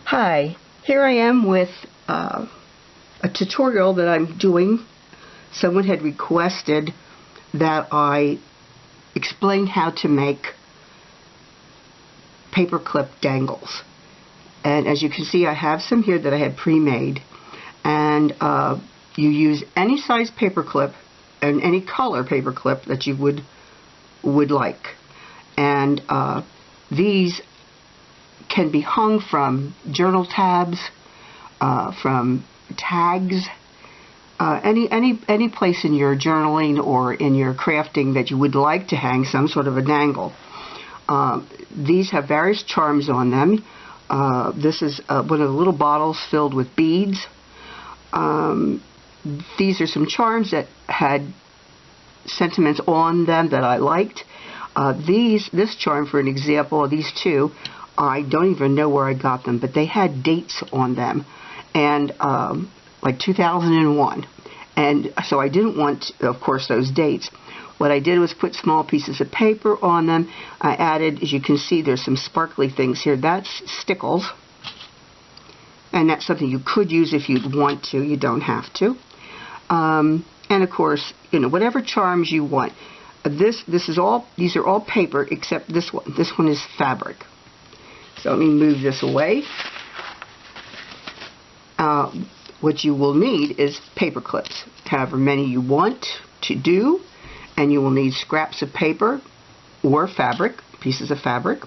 Hi, here I am with a tutorial that I'm doing. Someone had requested that I explain how to make paperclip dangles. And as you can see, I have some here that I had pre-made. And you use any size paperclip and any color paperclip that you would like. And these can be hung from journal tabs, from tags, any place in your journaling or in your crafting that you would like to hang some sort of a dangle. These have various charms on them. This is one of the little bottles filled with beads. These are some charms that had sentiments on them that I liked. This charm, for an example, these two, I don't even know where I got them, but they had dates on them, and like 2001. And so I didn't want, of course, those dates. What I did was put small pieces of paper on them. I added, as you can see, there's some sparkly things here. That's stickles. And that's something you could use if you'd want to. You don't have to. And of course, whatever charms you want. These are all paper except this one. This one is fabric. So let me move this away. What you will need is paper clips, however many you want to do, and you will need scraps of paper or fabric, pieces of fabric.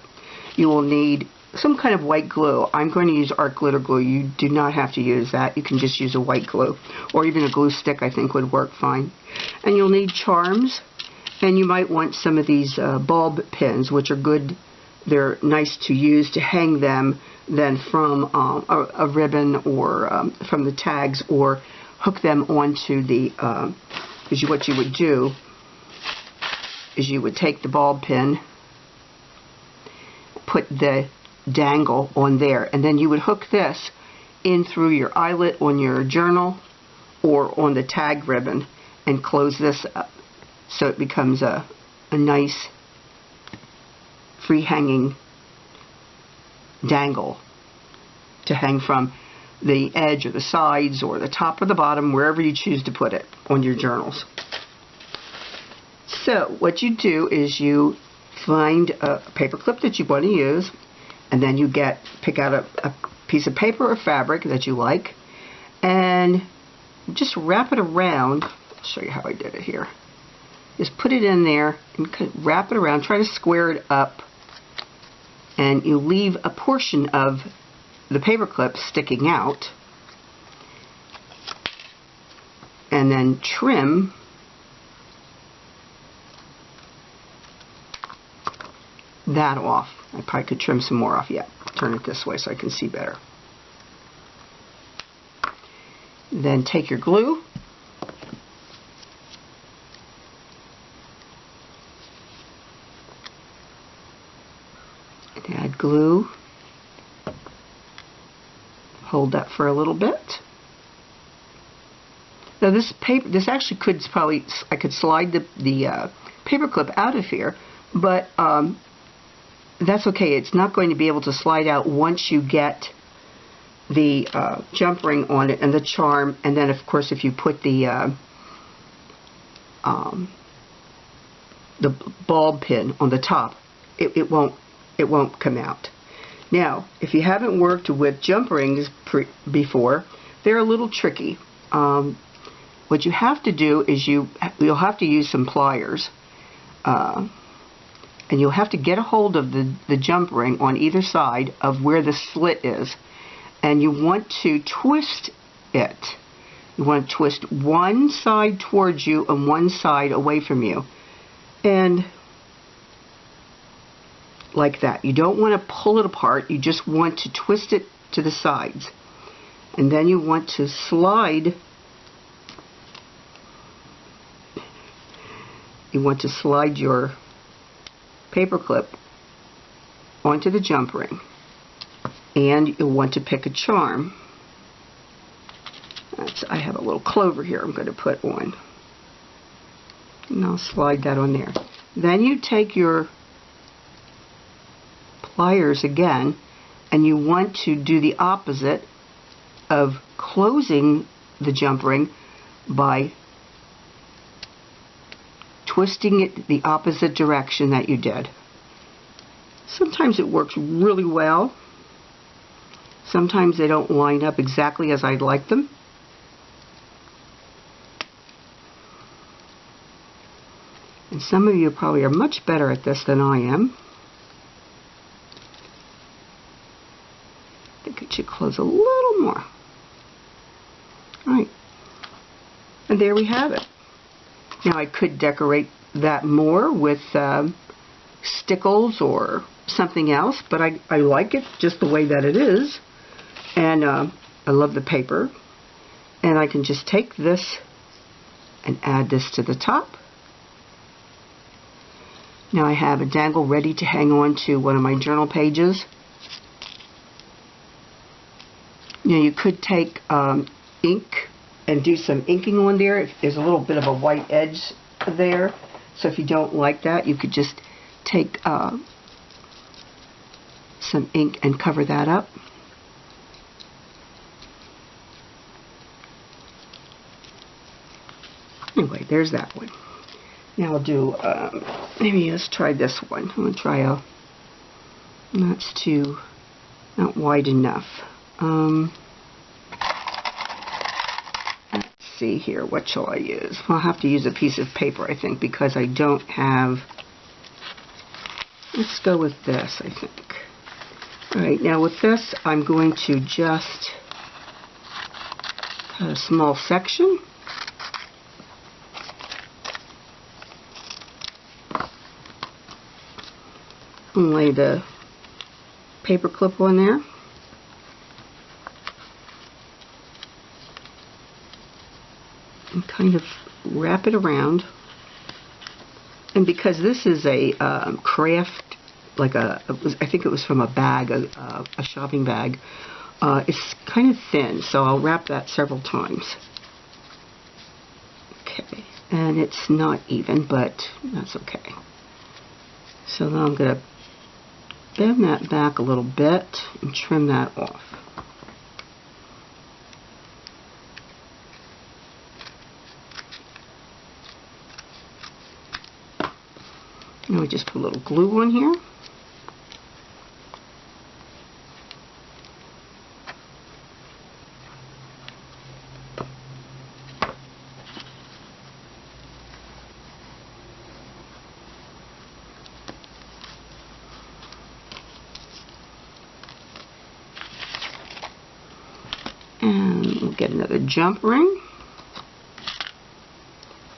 You will need some kind of white glue. I'm going to use art glitter glue. You do not have to use that. You can just use a white glue, or even a glue stick I think would work fine. And you'll need charms, and you might want some of these bulb pins, which are good. They're nice to use to hang them then from a ribbon or from the tags, or hook them onto the, what you would do is you would take the bulb pin, put the dangle on there, and then you would hook this in through your eyelet on your journal or on the tag ribbon and close this up so it becomes a nice free hanging dangle to hang from the edge or the sides or the top or the bottom, wherever you choose to put it on your journals. So what you do is you find a paper clip that you want to use, and then you pick out a piece of paper or fabric that you like, and just wrap it around. I'll show you how I did it here. Just put it in there and wrap it around, try to square it up, and you leave a portion of the paper clip sticking out, and then trim that off. I probably could trim some more off yet. Turn it this way so I can see better. Then take your glue, and add glue. Hold that for a little bit. Now this actually I could slide the paper clip out of here, but that's okay. It's not going to be able to slide out once you get the jump ring on it and the charm, and then of course if you put the bulb pin on the top, it won't come out. Now, if you haven't worked with jump rings before, they're a little tricky. What you have to do is you'll have to use some pliers, and you'll have to get a hold of the jump ring on either side of where the slit is, and you want to twist it. You want to twist one side towards you and one side away from you, and like that. You don't want to pull it apart, you just want to twist it to the sides, and then you want to slide your paper clip onto the jump ring, and you'll want to pick a charm. I have a little clover here I'm going to put on, and I'll slide that on there. Then you take your pliers again and you want to do the opposite of closing the jump ring by twisting it the opposite direction that you did. Sometimes it works really well. Sometimes they don't line up exactly as I'd like them. And some of you probably are much better at this than I am. I think it should close a little more. Alright. And there we have it. Now I could decorate that more with stickles or something else, but I like it just the way that it is. And I love the paper. And I can just take this and add this to the top. Now I have a dangle ready to hang on to one of my journal pages. You know, you could take ink and do some inking on there. There's a little bit of a white edge there. So if you don't like that, you could just take some ink and cover that up. Anyway, there's that one. Now I'll do, maybe let's try this one. I'm going to try that's not wide enough. Let's see here, what shall I use? Well, I'll have to use a piece of paper, I think, because I don't have, let's go with this, I think. Alright, now with this, I'm going to just cut a small section. And lay the paper clip on there. And kind of wrap it around. And because this is a craft, like I think it was from a bag, a shopping bag, it's kind of thin, so I'll wrap that several times. Okay, and it's not even, but that's okay. So now I'm going to bend that back a little bit and trim that off. Now we just put a little glue on here. And we'll get another jump ring.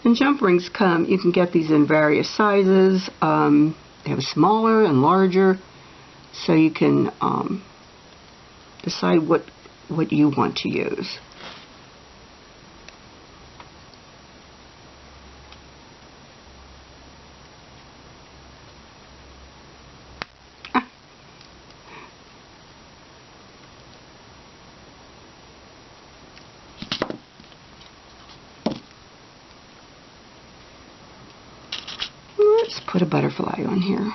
And jump rings come, you can get these in various sizes. They have smaller and larger, so you can decide what you want to use. Let's put a butterfly on here.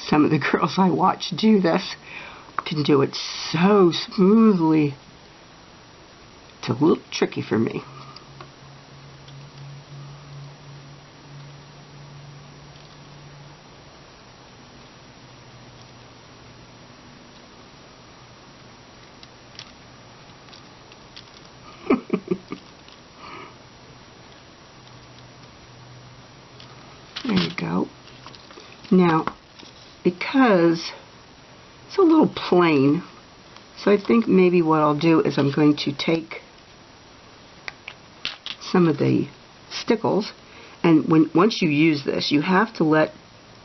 Some of the girls I watch do this can do it so smoothly. It's a little tricky for me. There you go. Now, because it's a little plain, so I think maybe what I'll do is I'm going to take some of the stickles, and once you use this, you have to let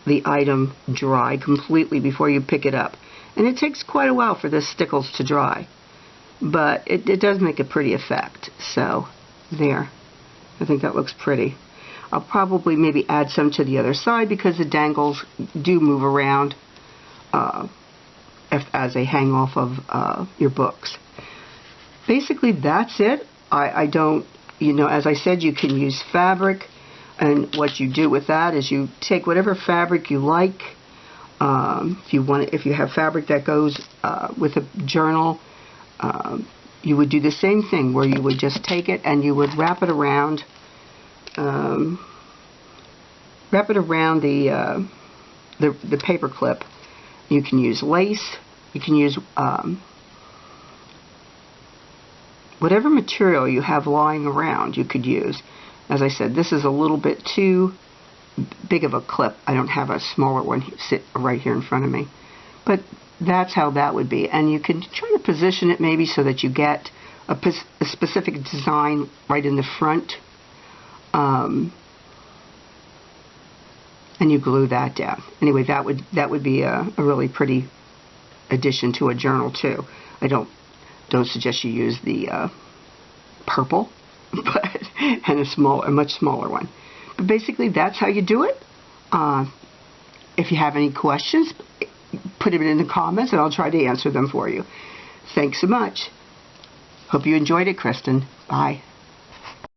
the item dry completely before you pick it up. And it takes quite a while for the stickles to dry. but it does make a pretty effect. So there, I think that looks pretty. I'll probably maybe add some to the other side because the dangles do move around as they hang off of your books. Basically, that's it. I don't, you know, as I said, you can use fabric, and what you do with that is you take whatever fabric you like. If you have fabric that goes with a journal, you would do the same thing where you would just take it and you would wrap it around. Wrap it around the paper clip. You can use lace. You can use whatever material you have lying around. You could use. As I said, this is a little bit too big of a clip. I don't have a smaller one sit right here in front of me, but that's how that would be. And you can try to position it maybe so that you get a specific design right in the front. And you glue that down. Anyway, that would be a really pretty addition to a journal too. I don't suggest you use the purple, but and a much smaller one. But basically, that's how you do it. If you have any questions, put them in the comments, and I'll try to answer them for you. Thanks so much. Hope you enjoyed it, Kristen. Bye.